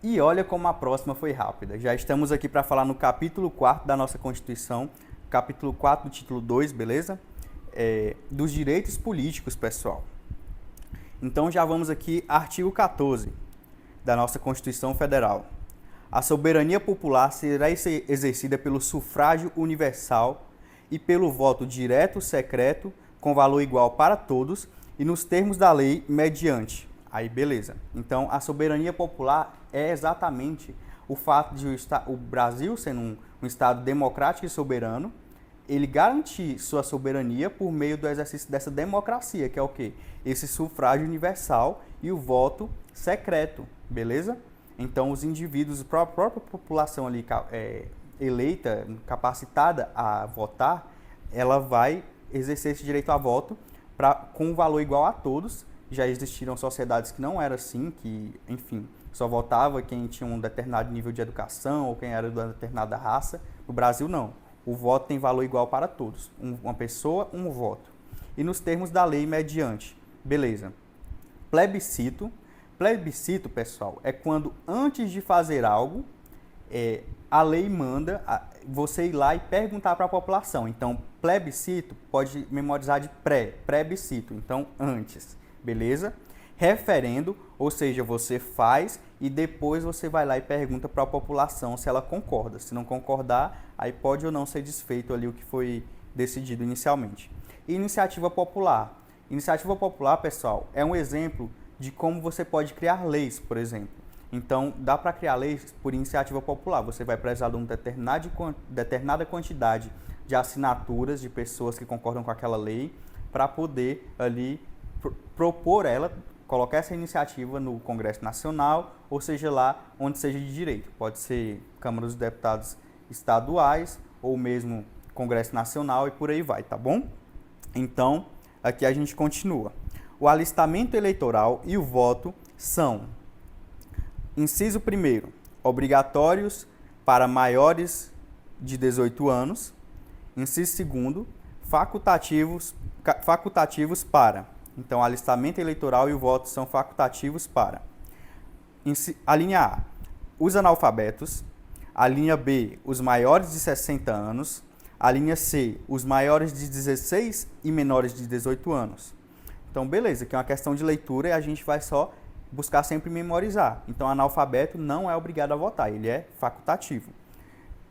E olha como a próxima foi rápida. Já estamos aqui para falar no capítulo 4 da nossa Constituição, capítulo 4 do título 2, beleza? Dos direitos políticos, pessoal. Então já vamos aqui, artigo 14 da nossa Constituição Federal. A soberania popular será exercida pelo sufrágio universal e pelo voto direto, secreto, com valor igual para todos e nos termos da lei mediante. Aí, beleza. Então, a soberania popular é exatamente o fato de o Brasil, sendo um Estado democrático e soberano, ele garantir sua soberania por meio do exercício dessa democracia, que é o quê? Esse sufrágio universal e o voto secreto, beleza? Então, os indivíduos, a própria população ali eleita, capacitada a votar, ela vai exercer esse direito a voto com um valor igual a todos. Já existiram sociedades que não era assim, que, enfim, só votava quem tinha um determinado nível de educação ou quem era de uma determinada raça. No Brasil, não. O voto tem valor igual para todos. Uma pessoa, um voto. E nos termos da lei mediante. Beleza. Plebiscito. Plebiscito, pessoal, é quando antes de fazer algo, a lei manda você ir lá e perguntar para a população. Então, plebiscito pode memorizar de pré-plebiscito. Então, antes. Beleza? Referendo, ou seja, você faz e depois você vai lá e pergunta para a população se ela concorda. Se não concordar, aí pode ou não ser desfeito ali o que foi decidido inicialmente. Iniciativa popular. Iniciativa popular, pessoal, é um exemplo de como você pode criar leis, por exemplo. Então, dá para criar leis por iniciativa popular. Você vai precisar de uma determinada quantidade de assinaturas de pessoas que concordam com aquela lei para poder ali propor ela, colocar essa iniciativa no Congresso Nacional, ou seja, lá onde seja de direito. Pode ser Câmara dos Deputados estaduais, ou mesmo Congresso Nacional e por aí vai, tá bom? Então, aqui a gente continua. O alistamento eleitoral e o voto são, inciso 1º, obrigatórios para maiores de 18 anos. Inciso 2º, facultativos para. Então, alistamento eleitoral e o voto são facultativos para. A linha A, os analfabetos. A linha B, os maiores de 60 anos. A linha C, os maiores de 16 e menores de 18 anos. Então, beleza, aqui é uma questão de leitura e a gente vai só buscar sempre memorizar. Então, analfabeto não é obrigado a votar, ele é facultativo.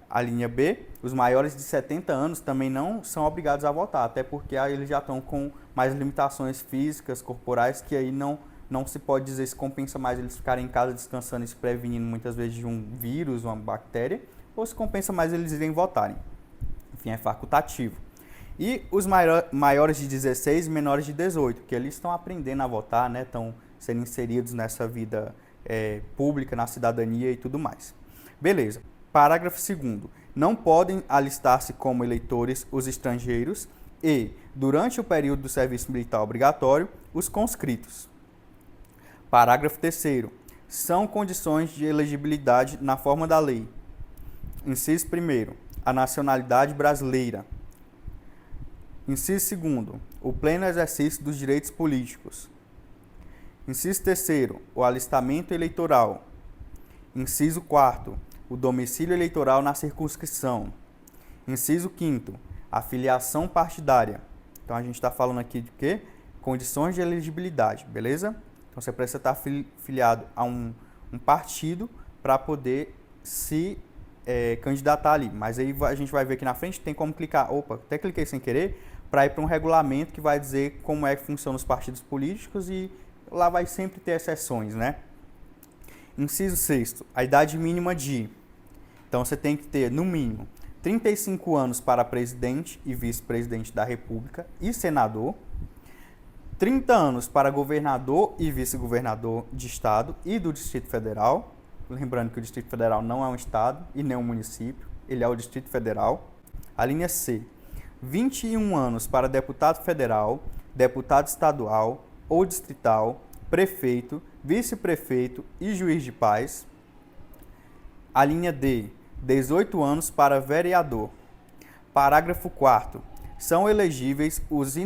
A linha B, os maiores de 70 anos também não são obrigados a votar, até porque aí eles já estão com mais limitações físicas, corporais, que aí não se pode dizer se compensa mais eles ficarem em casa descansando e se prevenindo muitas vezes de um vírus, uma bactéria, ou se compensa mais eles irem votarem. Enfim, é facultativo. E os maiores de 16 e menores de 18, que eles estão aprendendo a votar, né? Estão sendo inseridos nessa vida pública, na cidadania e tudo mais. Beleza. Parágrafo 2º. Não podem alistar-se como eleitores os estrangeiros e, durante o período do serviço militar obrigatório, os conscritos. Parágrafo 3º. São condições de elegibilidade na forma da lei. Inciso 1º. A nacionalidade brasileira. Inciso 2º. O pleno exercício dos direitos políticos. Inciso 3º. O alistamento eleitoral. Inciso 4º. O domicílio eleitoral na circunscrição. Inciso 5º, a filiação partidária. Então, a gente está falando aqui de quê? Condições de elegibilidade, beleza? Então, você precisa estar filiado a um partido para poder se candidatar ali. Mas aí a gente vai ver aqui na frente, tem como clicar, até cliquei sem querer, para ir para um regulamento que vai dizer como é que funcionam os partidos políticos e lá vai sempre ter exceções, né? Inciso 6º, a idade mínima de. Então, você tem que ter, no mínimo, 35 anos para presidente e vice-presidente da República e senador, 30 anos para governador e vice-governador de estado e do Distrito Federal. Lembrando que o Distrito Federal não é um estado e nem um município, ele é o Distrito Federal. A linha C, 21 anos para deputado federal, deputado estadual ou distrital, prefeito, vice-prefeito e juiz de paz. A linha D, 18 anos para vereador. Parágrafo 4º. São elegíveis os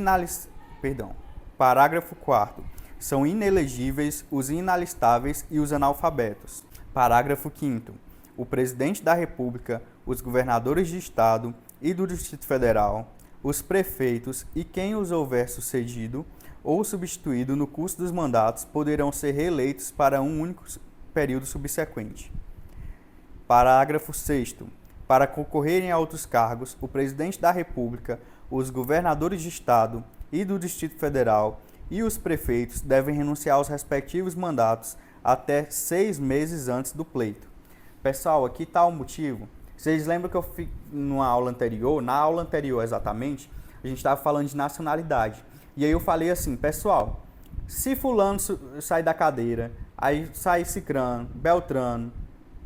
Parágrafo 4º. São inelegíveis os inalistáveis e os analfabetos. Parágrafo 5º. O Presidente da República, os governadores de Estado e do Distrito Federal, os prefeitos e quem os houver sucedido ou substituído no curso dos mandatos poderão ser reeleitos para um único período subsequente. Parágrafo 6º. Para concorrerem a outros cargos, o Presidente da República, os governadores de Estado e do Distrito Federal e os prefeitos devem renunciar aos respectivos mandatos até 6 meses antes do pleito. Pessoal, aqui está o motivo. Vocês lembram que eu fiz na aula anterior exatamente, a gente estava falando de nacionalidade. E aí eu falei assim, pessoal, se fulano sai da cadeira, aí sai cicrano, beltrano,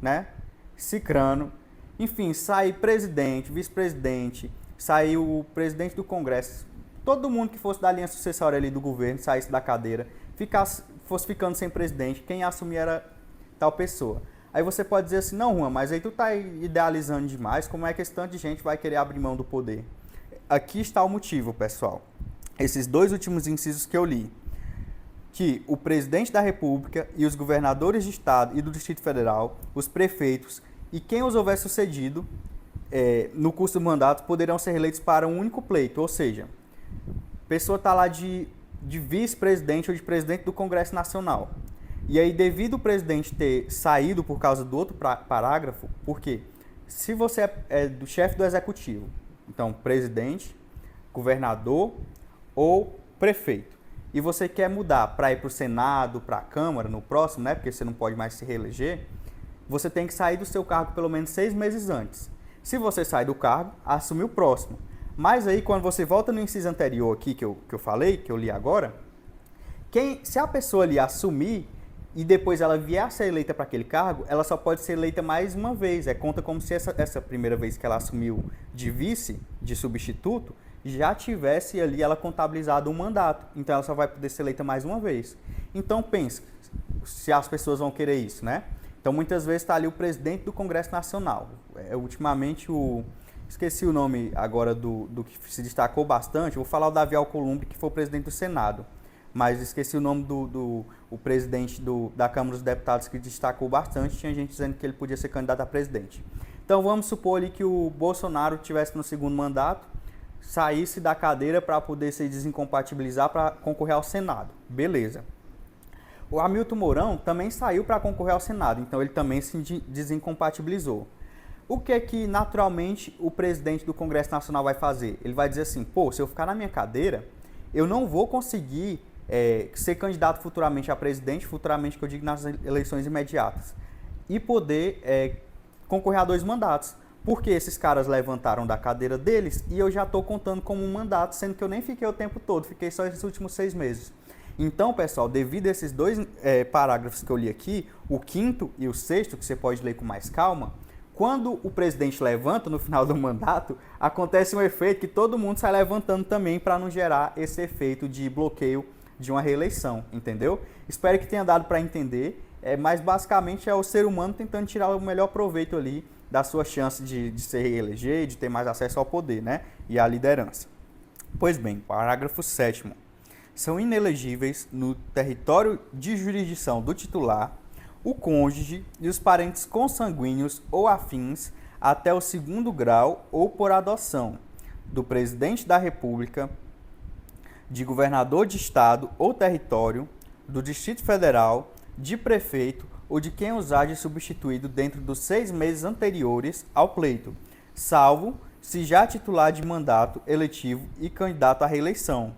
né? Cicrano, enfim, sai presidente, vice-presidente, sai o presidente do Congresso, todo mundo que fosse da linha sucessória ali do governo, saísse da cadeira, fosse ficando sem presidente, quem assumir era tal pessoa. Aí você pode dizer assim, não, Juan, mas aí tu tá idealizando demais, como é que esse tanto de gente vai querer abrir mão do poder? Aqui está o motivo, pessoal. Esses dois últimos incisos que eu li, que o Presidente da República e os governadores de Estado e do Distrito Federal, os prefeitos e quem os houver sucedido no curso do mandato poderão ser eleitos para um único pleito, ou seja, a pessoa está lá de vice-presidente ou de presidente do Congresso Nacional. E aí, devido o presidente ter saído por causa do outro parágrafo, por quê? Se você é do chefe do executivo, então presidente, governador ou prefeito, e você quer mudar para ir para o Senado, para a Câmara, no próximo, né, porque você não pode mais se reeleger, você tem que sair do seu cargo pelo menos 6 meses antes. Se você sai do cargo, assume o próximo. Mas aí, quando você volta no inciso anterior aqui, que eu falei, que eu li agora, se a pessoa ali assumir e depois ela vier a ser eleita para aquele cargo, ela só pode ser eleita mais uma vez. Conta como se essa primeira vez que ela assumiu de vice, de substituto, já tivesse ali ela contabilizado um mandato. Então ela só vai poder ser eleita mais uma vez. Então pensa, se as pessoas vão querer isso, né? Então muitas vezes está ali o presidente do Congresso Nacional. Ultimamente esqueci o nome agora do que se destacou bastante, vou falar o Davi Alcolumbre, que foi o presidente do Senado. Mas esqueci o nome do presidente da Câmara dos Deputados, que destacou bastante, tinha gente dizendo que ele podia ser candidato a presidente. Então vamos supor ali que o Bolsonaro estivesse no segundo mandato, saísse da cadeira para poder se desincompatibilizar para concorrer ao Senado. Beleza. O Hamilton Mourão também saiu para concorrer ao Senado, então ele também se desincompatibilizou. O que é que naturalmente o presidente do Congresso Nacional vai fazer? Ele vai dizer assim, pô, se eu ficar na minha cadeira, eu não vou conseguir ser candidato futuramente a presidente, futuramente que eu digo nas eleições imediatas, e poder concorrer a 2 mandatos. Porque esses caras levantaram da cadeira deles e eu já estou contando como um mandato, sendo que eu nem fiquei o tempo todo, fiquei só esses últimos 6 meses. Então, pessoal, devido a esses 2 parágrafos que eu li aqui, o 5º e o 6º, que você pode ler com mais calma, quando o presidente levanta no final do mandato, acontece um efeito que todo mundo sai levantando também para não gerar esse efeito de bloqueio de uma reeleição, entendeu? Espero que tenha dado para entender, mas basicamente é o ser humano tentando tirar o melhor proveito ali da sua chance de se reeleger e de ter mais acesso ao poder, né? E à liderança. Pois bem, parágrafo 7º. São inelegíveis no território de jurisdição do titular o cônjuge e os parentes consanguíneos ou afins até o 2º grau ou por adoção do presidente da República, de governador de estado ou território, do Distrito Federal, de prefeito ou de quem os haja substituído dentro dos 6 meses anteriores ao pleito, salvo se já titular de mandato eletivo e candidato à reeleição.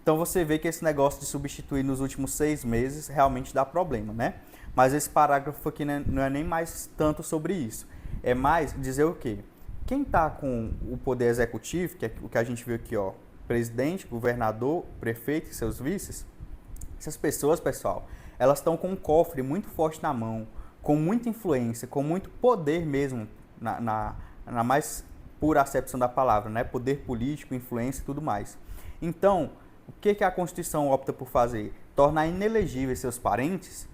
Então você vê que esse negócio de substituir nos últimos 6 meses realmente dá problema, né? Mas esse parágrafo aqui não é nem mais tanto sobre isso. É mais dizer o quê? Quem está com o poder executivo, que é o que a gente viu aqui, ó, presidente, governador, prefeito e seus vices, essas pessoas, pessoal, elas estão com um cofre muito forte na mão, com muita influência, com muito poder mesmo, na mais pura acepção da palavra, né? Poder político, influência e tudo mais. Então, o que a Constituição opta por fazer? Tornar inelegíveis seus parentes,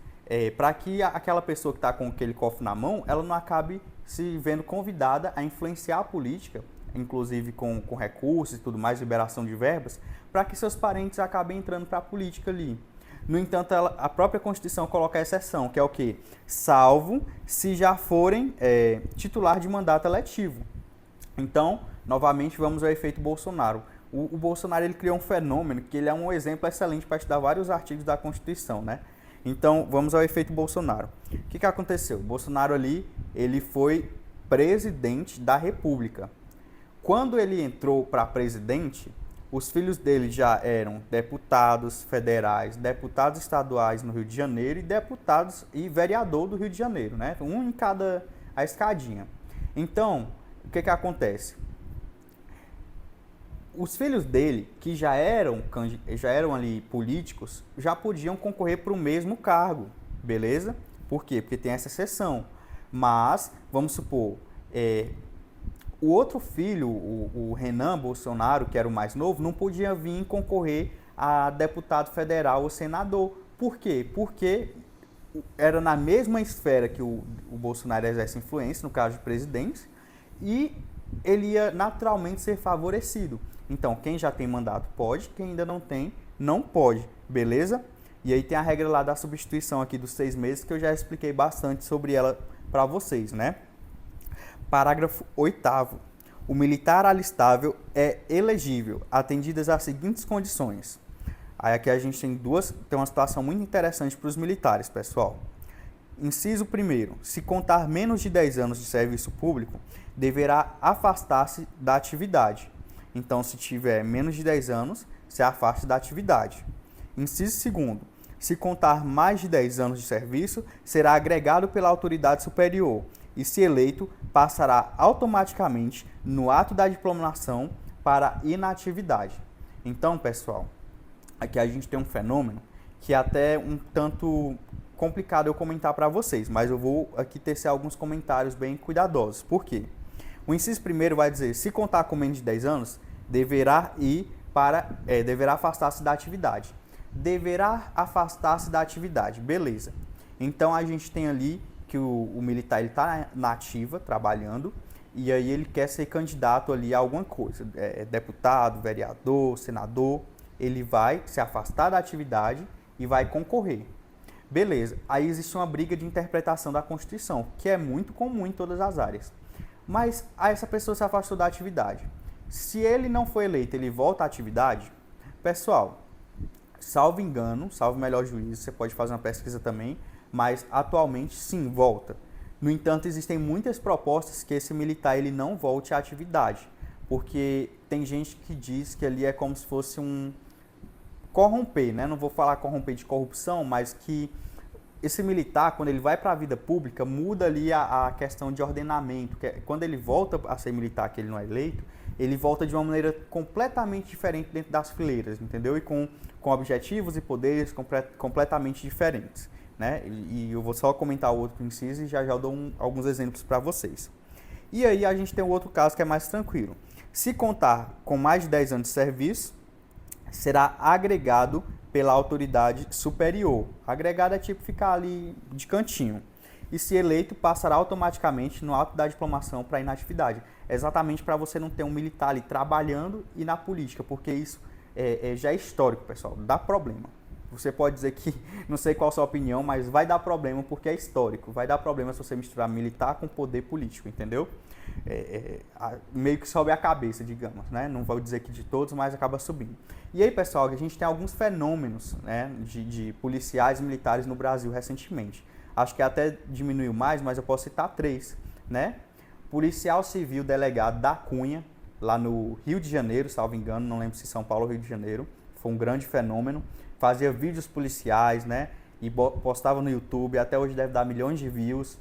para que aquela pessoa que está com aquele cofre na mão, ela não acabe se vendo convidada a influenciar a política, inclusive com recursos e tudo mais, liberação de verbas, para que seus parentes acabem entrando para a política ali. No entanto, a própria Constituição coloca a exceção, que é o quê? Salvo se já forem titular de mandato eletivo. Então, novamente, vamos ao efeito Bolsonaro. O Bolsonaro ele criou um fenômeno que ele é um exemplo excelente para estudar vários artigos da Constituição, né? Então, vamos ao efeito Bolsonaro. O que aconteceu? O Bolsonaro ali, ele foi presidente da República. Quando ele entrou para presidente, os filhos dele já eram deputados federais, deputados estaduais no Rio de Janeiro e deputados e vereador do Rio de Janeiro, né? Um em cada a escadinha. Então, o que acontece? Os filhos dele, que já eram ali políticos, já podiam concorrer para o mesmo cargo, beleza? Por quê? Porque tem essa exceção. Mas, vamos supor, o outro filho, o Renan Bolsonaro, que era o mais novo, não podia vir concorrer a deputado federal ou senador. Por quê? Porque era na mesma esfera que o Bolsonaro exerce influência, no caso de presidente, e ele ia naturalmente ser favorecido. Então, quem já tem mandato pode, quem ainda não tem, não pode, beleza? E aí tem a regra lá da substituição aqui dos 6 meses, que eu já expliquei bastante sobre ela para vocês, né? Parágrafo 8º. O militar alistável é elegível, atendidas as seguintes condições. Aí aqui a gente tem uma situação muito interessante para os militares, pessoal. Inciso 1º. Se contar menos de 10 anos de serviço público, deverá afastar-se da atividade. Então, se tiver menos de 10 anos, se afaste da atividade. Inciso 2º. Se contar mais de 10 anos de serviço, será agregado pela autoridade superior e, se eleito, passará automaticamente no ato da diplomação para inatividade. Então, pessoal, aqui a gente tem um fenômeno que é até um tanto complicado eu comentar para vocês, mas eu vou aqui tecer alguns comentários bem cuidadosos. Por quê? O inciso 1º vai dizer, se contar com menos de 10 anos, deverá afastar-se da atividade. Deverá afastar-se da atividade, beleza. Então a gente tem ali que o militar está na ativa, trabalhando, e aí ele quer ser candidato ali a alguma coisa, deputado, vereador, senador, ele vai se afastar da atividade e vai concorrer. Beleza, aí existe uma briga de interpretação da Constituição, que é muito comum em todas as áreas. Mas aí essa pessoa se afastou da atividade. Se ele não foi eleito, ele volta à atividade? Pessoal, salvo engano, salvo melhor juízo, você pode fazer uma pesquisa também, mas atualmente sim, volta. No entanto, existem muitas propostas que esse militar ele não volte à atividade, porque tem gente que diz que ali é como se fosse um corromper, né? Não vou falar corromper de corrupção, mas que esse militar, quando ele vai para a vida pública, muda ali a questão de ordenamento. Quando ele volta a ser militar, que ele não é eleito, ele volta de uma maneira completamente diferente dentro das fileiras, entendeu? E com objetivos e poderes completamente diferentes, né? E eu vou só comentar o outro inciso e já eu dou alguns exemplos para vocês. E aí a gente tem o outro caso que é mais tranquilo. Se contar com mais de 10 anos de serviço, será agregado pela autoridade superior. Agregado é tipo ficar ali de cantinho. E se eleito, passará automaticamente no ato da diplomação para inatividade. Exatamente para você não ter um militar ali trabalhando e na política, porque isso já é histórico, pessoal. Dá problema. Você pode dizer que, não sei qual a sua opinião, mas vai dar problema porque é histórico. Vai dar problema se você misturar militar com poder político, entendeu? Meio que sobe a cabeça, digamos, né? Não vou dizer que de todos, mas acaba subindo. E aí, pessoal, a gente tem alguns fenômenos, né, de policiais militares no Brasil recentemente. Acho que até diminuiu mais, mas eu posso citar 3, né? Policial civil delegado da Cunha, lá no Rio de Janeiro, salvo engano, não lembro se São Paulo ou Rio de Janeiro. Foi um grande fenômeno. Fazia vídeos policiais, né? E postava no YouTube, até hoje deve dar milhões de views.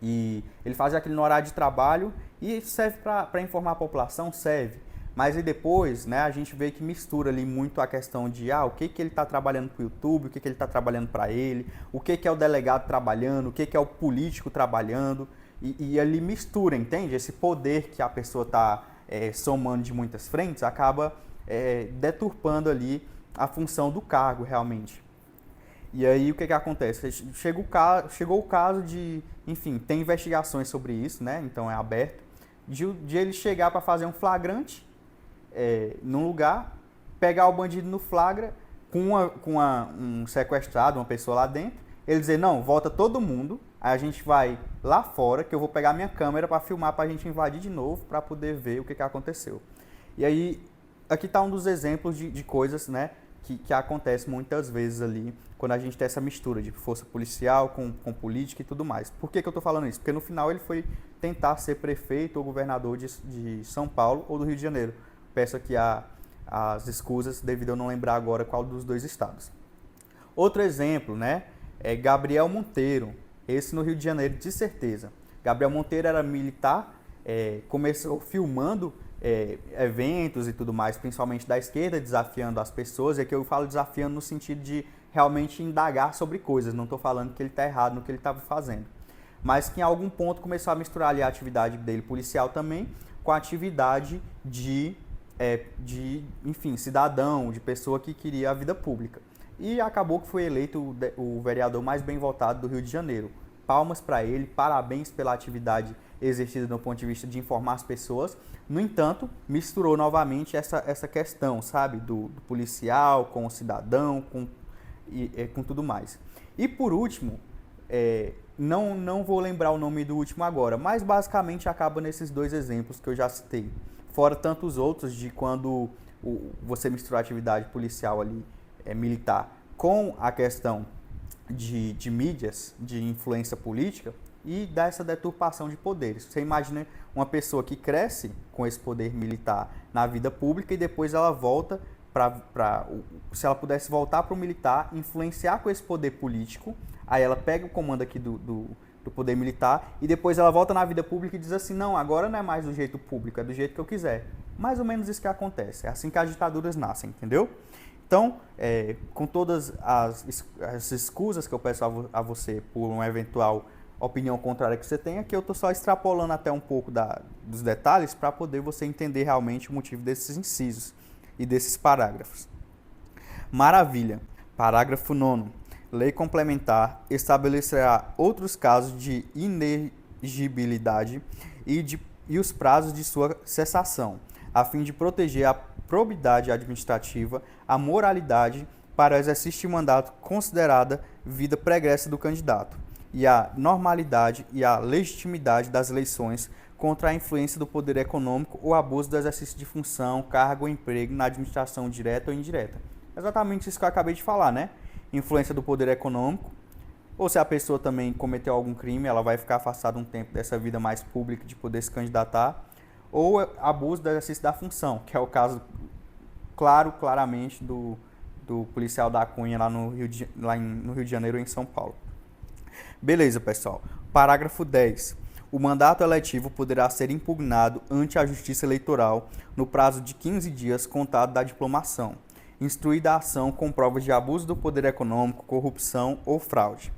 E ele fazia aquilo no horário de trabalho e serve para informar a população, serve. Mas aí depois, né, a gente vê que mistura ali muito a questão de o que ele está trabalhando para o YouTube, o que ele está trabalhando para ele, o que é o delegado trabalhando, o que é o político trabalhando. E ali mistura, entende? Esse poder que a pessoa está somando de muitas frentes acaba deturpando ali a função do cargo realmente. E aí o que acontece? Chegou o caso de, enfim, tem investigações sobre isso, né? Então é aberto, de ele chegar para fazer um flagrante num lugar, pegar o bandido no flagra, um sequestrado, uma pessoa lá dentro, ele dizer, não, volta todo mundo, aí a gente vai lá fora, que eu vou pegar minha câmera para filmar, para a gente invadir de novo, para poder ver o que aconteceu. E aí, aqui está um dos exemplos de coisas, né, que acontece muitas vezes ali, quando a gente tem essa mistura de força policial com política e tudo mais. Por que eu estou falando isso? Porque no final ele foi tentar ser prefeito ou governador de São Paulo ou do Rio de Janeiro. Peço aqui as escusas, devido a eu não lembrar agora qual dos dois estados. Outro exemplo, né, é Gabriel Monteiro, esse no Rio de Janeiro, de certeza. Gabriel Monteiro era militar, começou filmando eventos e tudo mais, principalmente da esquerda, desafiando as pessoas. E aqui eu falo desafiando no sentido de realmente indagar sobre coisas, não estou falando que ele está errado no que ele estava fazendo. Mas que em algum ponto começou a misturar ali a atividade dele policial também com a atividade enfim, cidadão, de pessoa que queria a vida pública. E acabou que foi eleito o vereador mais bem votado do Rio de Janeiro. Palmas para ele, parabéns pela atividade exercida do ponto de vista de informar as pessoas. No entanto, misturou novamente essa questão, sabe, do policial com o cidadão, com tudo mais. E por último, não vou lembrar o nome do último agora, mas basicamente acaba nesses dois exemplos que eu já citei. Fora tantos outros de quando você mistura a atividade policial ali, militar, com a questão de mídias, de influência política e dessa deturpação de poderes. Você imagina uma pessoa que cresce com esse poder militar na vida pública e depois ela volta se ela pudesse voltar para o militar, influenciar com esse poder político, aí ela pega o comando aqui do poder militar e depois ela volta na vida pública e diz assim, não, agora não é mais do jeito público, é do jeito que eu quiser. Mais ou menos isso que acontece. É assim que as ditaduras nascem, entendeu? Então, com todas as escusas que eu peço a você por uma eventual opinião contrária que você tenha, aqui eu estou só extrapolando até um pouco dos detalhes para poder você entender realmente o motivo desses incisos e desses parágrafos. Maravilha. Parágrafo 9º. Lei complementar estabelecerá outros casos de inegibilidade e os prazos de sua cessação, a fim de proteger a probidade administrativa, a moralidade para o exercício de mandato considerada vida pregressa do candidato, e a normalidade e a legitimidade das eleições contra a influência do poder econômico ou abuso do exercício de função, cargo ou emprego na administração direta ou indireta. Exatamente isso que eu acabei de falar, né? Influência do poder econômico, ou se a pessoa também cometeu algum crime, ela vai ficar afastada um tempo dessa vida mais pública de poder se candidatar, ou abuso do exercício da função, que é o caso claramente do policial da Cunha lá no Rio de Janeiro ou em São Paulo. Beleza, pessoal. Parágrafo 10. O mandato eletivo poderá ser impugnado ante a Justiça Eleitoral no prazo de 15 dias contado da diplomação, instruída a ação com provas de abuso do poder econômico, corrupção ou fraude.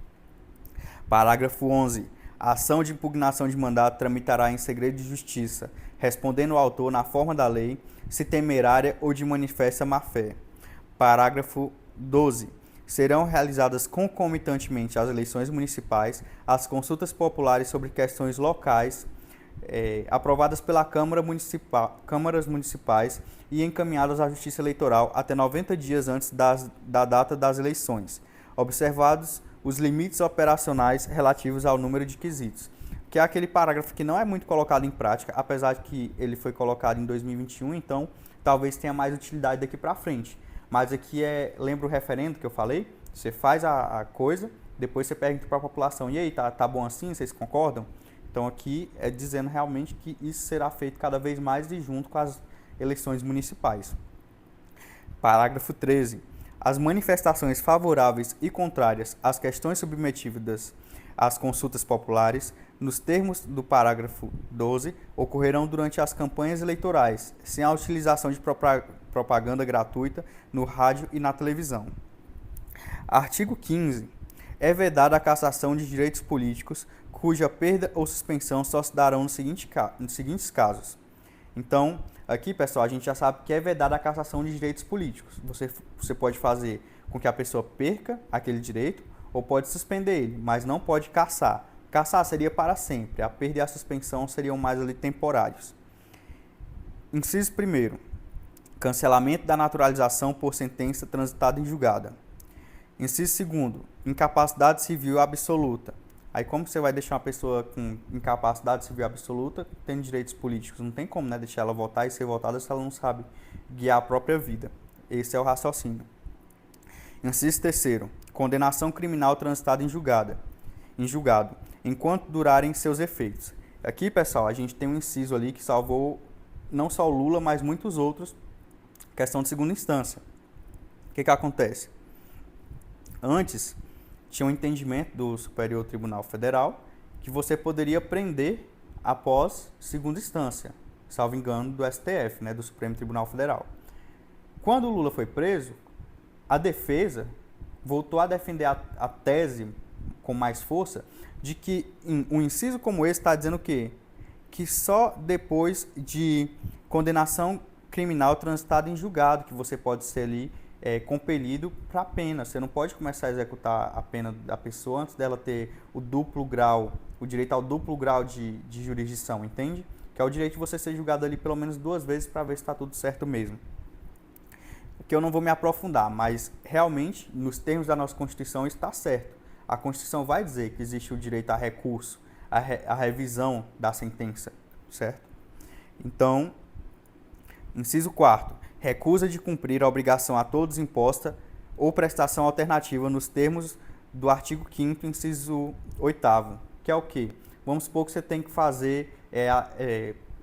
Parágrafo 11. A ação de impugnação de mandato tramitará em segredo de justiça, respondendo o autor na forma da lei, se temerária ou de manifesta má-fé. Parágrafo 12. Serão realizadas concomitantemente às eleições municipais as consultas populares sobre questões locais aprovadas pela câmaras municipais e encaminhadas à Justiça Eleitoral até 90 dias antes da data das eleições, observados os limites operacionais relativos ao número de quesitos, que é aquele parágrafo que não é muito colocado em prática, apesar de que ele foi colocado em 2021, então talvez tenha mais utilidade daqui para frente. Mas aqui lembra o referendo que eu falei? Você faz a coisa, depois você pergunta para a população, e aí, tá bom assim? Vocês concordam? Então aqui é dizendo realmente que isso será feito cada vez mais e junto com as eleições municipais. Parágrafo 13. As manifestações favoráveis e contrárias às questões submetidas às consultas populares, nos termos do parágrafo 12, ocorrerão durante as campanhas eleitorais, sem a utilização de propaganda gratuita no rádio e na televisão. Artigo 15. É vedada a cassação de direitos políticos, cuja perda ou suspensão só se darão nos seguintes casos. Então, aqui, pessoal, a gente já sabe que é vedada a cassação de direitos políticos. Você pode fazer com que a pessoa perca aquele direito ou pode suspender ele, mas não pode cassar. Cassar seria para sempre, a perda e a suspensão seriam mais ali temporários. Inciso 1º. cancelamento da naturalização por sentença transitada em julgada. Inciso segundo, incapacidade civil absoluta. Aí como você vai deixar uma pessoa com incapacidade civil absoluta tendo direitos políticos? Não tem como, né, deixar ela votar e ser votada se ela não sabe guiar a própria vida. Esse é o raciocínio. Inciso terceiro, condenação criminal transitada em julgado, enquanto durarem seus efeitos. Aqui, pessoal, a gente tem um inciso ali que salvou não só o Lula, mas muitos outros, questão de segunda instância. O que acontece? Antes, tinha um entendimento do Superior Tribunal Federal que você poderia prender após segunda instância, salvo engano, do STF, né, do Supremo Tribunal Federal. Quando o Lula foi preso, a defesa voltou a defender a tese com mais força de que um inciso como esse está dizendo o quê? Que só depois de condenação criminal transitada em julgado que você pode ser ali compelido para a pena. Você não pode começar a executar a pena da pessoa antes dela ter o duplo grau, o direito ao duplo grau de jurisdição, entende? Que é o direito de você ser julgado ali pelo menos 2 vezes para ver se está tudo certo mesmo. Que eu não vou me aprofundar, mas realmente, nos termos da nossa Constituição, isso está certo. A Constituição vai dizer que existe o direito a recurso, a revisão da sentença, certo? Então, inciso 4º, recusa de cumprir a obrigação a todos imposta ou prestação alternativa nos termos do artigo 5º, inciso 8º, que é o quê? Vamos supor que você tem que fazer,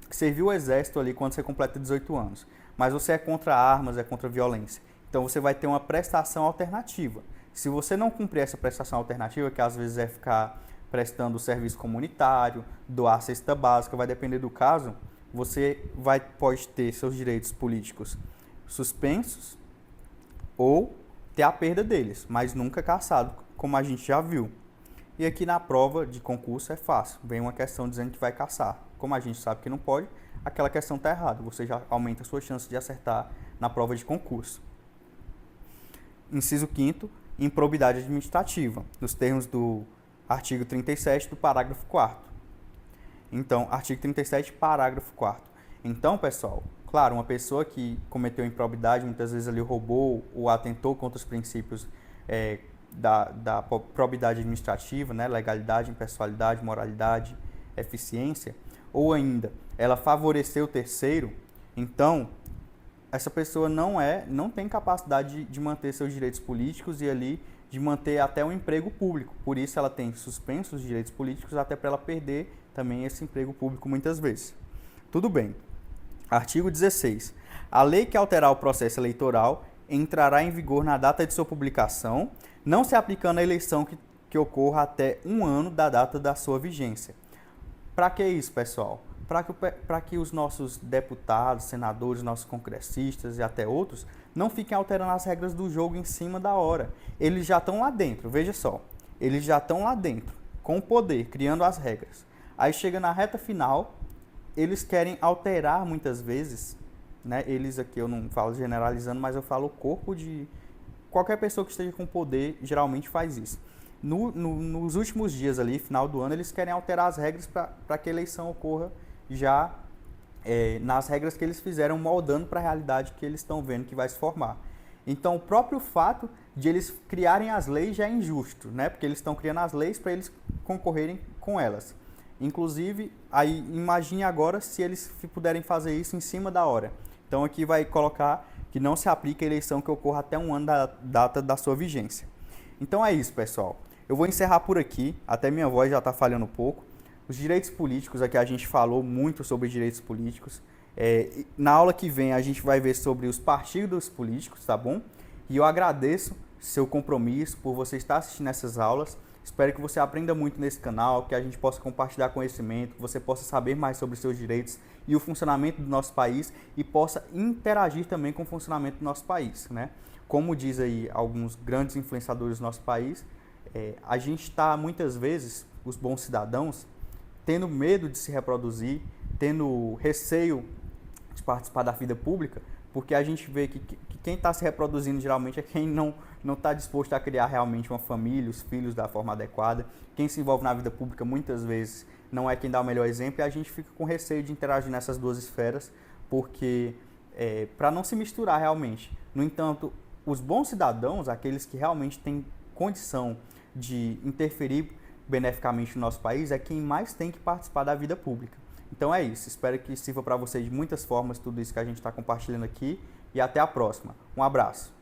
servir o exército ali quando você completa 18 anos, mas você é contra armas, é contra violência. Então você vai ter uma prestação alternativa. Se você não cumprir essa prestação alternativa, que às vezes é ficar prestando serviço comunitário, doar cesta básica, vai depender do caso, você pode ter seus direitos políticos suspensos ou ter a perda deles, mas nunca cassado, como a gente já viu. E aqui na prova de concurso é fácil, vem uma questão dizendo que vai cassar. Como a gente sabe que não pode, aquela questão está errada, você já aumenta a sua chance de acertar na prova de concurso. Inciso 5º, improbidade administrativa, nos termos do artigo 37 do parágrafo 4º. Então, artigo 37, parágrafo 4º. Então, pessoal, claro, uma pessoa que cometeu improbidade, muitas vezes ali roubou ou atentou contra os princípios da probidade administrativa, né, legalidade, impessoalidade, moralidade, eficiência, ou ainda ela favoreceu o terceiro, então essa pessoa não tem capacidade de manter seus direitos políticos e ali de manter até um emprego público. Por isso ela tem suspensos os direitos políticos até para ela perder também esse emprego público muitas vezes. Tudo bem. Artigo 16. A lei que alterar o processo eleitoral entrará em vigor na data de sua publicação, não se aplicando à eleição que ocorra até 1 ano da data da sua vigência. Para que isso, pessoal? Para que os nossos deputados, senadores, nossos congressistas e até outros não fiquem alterando as regras do jogo em cima da hora. Eles já estão lá dentro, veja só. Eles já estão lá dentro, com o poder, criando as regras. Aí chega na reta final, eles querem alterar muitas vezes, né? Eles aqui, eu não falo generalizando, mas eu falo o corpo de qualquer pessoa que esteja com poder, geralmente faz isso. Nos últimos dias ali, final do ano, eles querem alterar as regras para que a eleição ocorra já nas regras que eles fizeram, moldando para a realidade que eles estão vendo que vai se formar. Então, o próprio fato de eles criarem as leis já é injusto, né? Porque eles estão criando as leis para eles concorrerem com elas. Inclusive, aí imagine agora se eles puderem fazer isso em cima da hora. Então, aqui vai colocar que não se aplica a eleição que ocorra até 1 ano da data da sua vigência. Então é isso, pessoal. Eu vou encerrar por aqui, até minha voz já está falhando um pouco. Os direitos políticos, aqui a gente falou muito sobre direitos políticos. Na aula que vem a gente vai ver sobre os partidos políticos, tá bom? E eu agradeço seu compromisso por você estar assistindo essas aulas. Espero que você aprenda muito nesse canal, que a gente possa compartilhar conhecimento, que você possa saber mais sobre seus direitos e o funcionamento do nosso país e possa interagir também com o funcionamento do nosso país, né? Como diz aí alguns grandes influenciadores do nosso país, a gente está muitas vezes, os bons cidadãos, tendo medo de se reproduzir, tendo receio de participar da vida pública, porque a gente vê que quem está se reproduzindo geralmente é quem não está disposto a criar realmente uma família, os filhos da forma adequada. Quem se envolve na vida pública muitas vezes não é quem dá o melhor exemplo e a gente fica com receio de interagir nessas duas esferas, porque para não se misturar realmente. No entanto, os bons cidadãos, aqueles que realmente têm condição de interferir beneficamente no nosso país, é quem mais tem que participar da vida pública. Então é isso. Espero que sirva para vocês de muitas formas tudo isso que a gente está compartilhando aqui e até a próxima. Um abraço.